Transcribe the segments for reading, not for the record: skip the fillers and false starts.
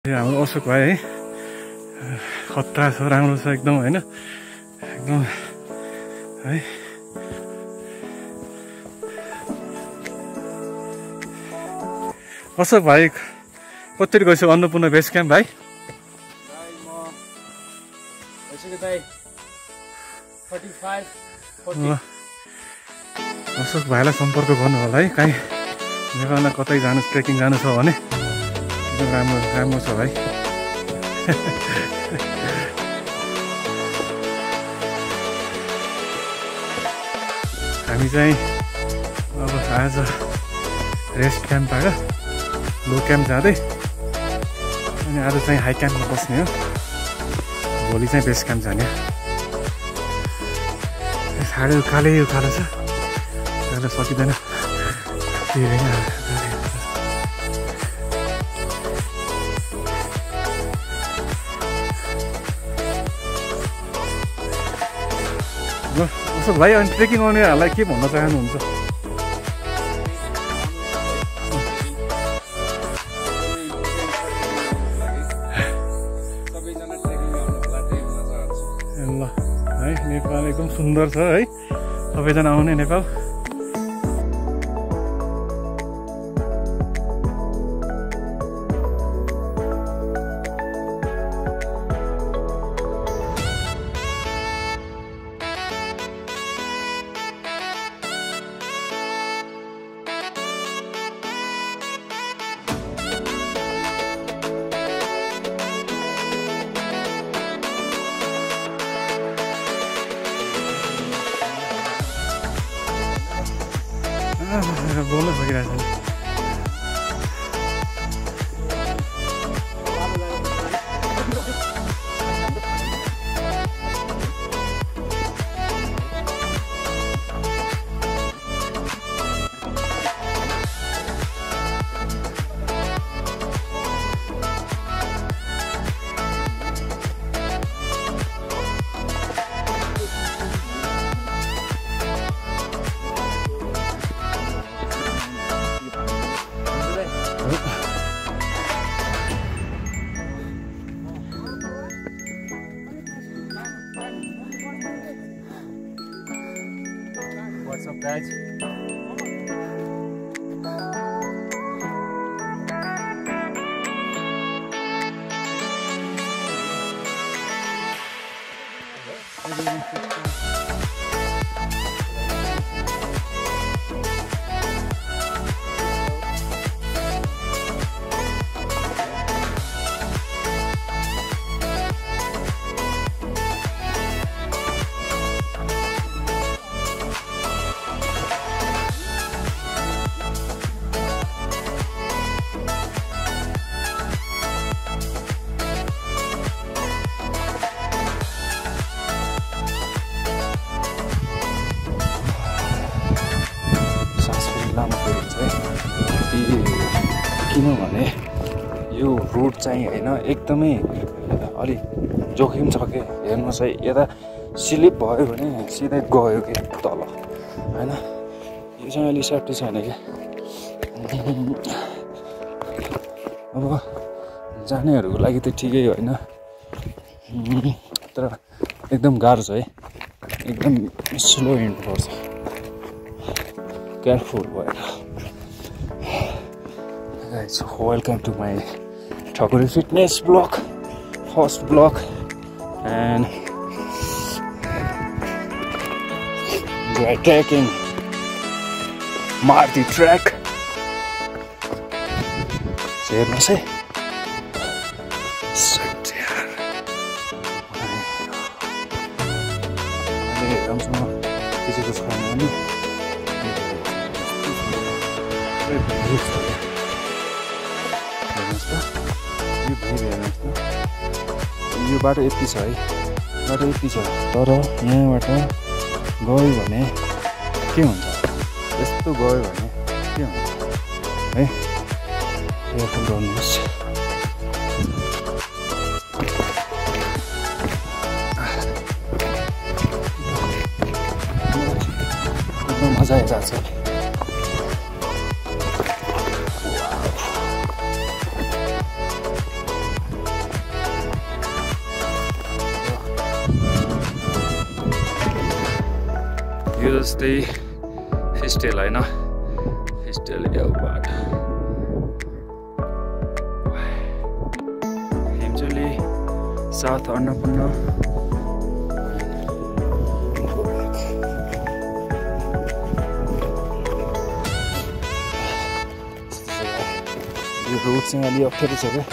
हाम्रो अशोक भाइ है खतरा छ, राम्रो छ एकदम हैन, एकदम है। अशोक भाइ कतिचोटि गइसक्यो अन्नपूर्ण बेस क्याम्प भाइ? अशोक भाइलाई सम्पर्क गर्नु होला है, कहीँ नेपालमा कतै जानु ट्रेकिङ जानु छ भने एकदम राम्रो राम्रो छ भाइ। हामी चाहिँ अब आज रेस्ट क्याम्पबाट लो क्याम्प जाँदै अनि आज चाहिँ हाई क्याम्पमा बस्ने हो, भोलि चाहिँ बेस क्याम्प जाने। साह्रै उकालै उकालो छ, उकालो सकिँदैन। अशोक भाइ अनि ट्रेकिङ आउनेहरूलाई के भन्न चाहनुहुन्छ? ल है, नेपाल एकदम सुन्दर छ है, सबैजना आउने नेपाल। बोल्न सकिरहेको छ। What's up, guys? किनभने यो रोड चाहिँ होइन एकदमै अलि जोखिम छ कि, हेर्नुहोस् है, यता स्लिप भयो भने सिधै गयो कि तल होइन, यो चाहिँ अलि सेफ्टी छैन कि। अब जानेहरूको लागि त ठिकै होइन, तर एकदम गाह्रो छ है, एकदम स्लो हिँड्नुपर्छ, केयरफुल भएर। Guys, welcome to my Thakuri fitness vlog, first vlog, and we are trekking Marti track. हेर्नुहोस् है, राम्रोसँग खिचेको छैन नि, यो बाटो यति छ है, बाटो यति छ, तर यहाँबाट गयो भने के हुन्छ, यस्तो गयो भने के हुन्छ है, केयरफुल गर्नुहोस्। एकदम मजा आइरहेको छ। यो जस्तै फिस्टेल होइन फिस्टेल एउबाट हिमचुली साउथ अन्नपूर्ण यो रोड चाहिँ अलि अप्ठ्यारो छ क्या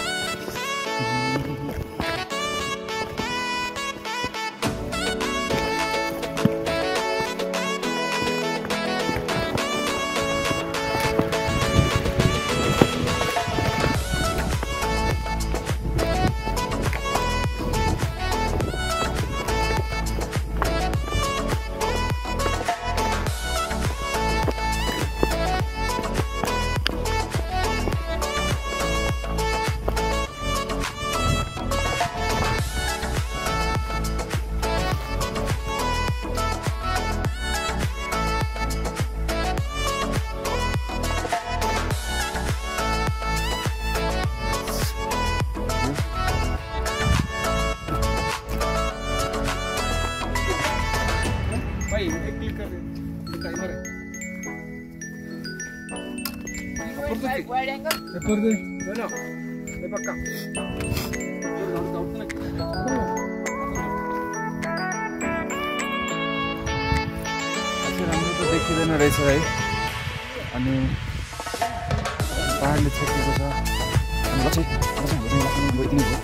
wide angle paper they know ये पक्का राम्रो त देखिँदैन रहेछ है अनि पाहाडले छेकेको छ अनि पछि गइदिनु भयो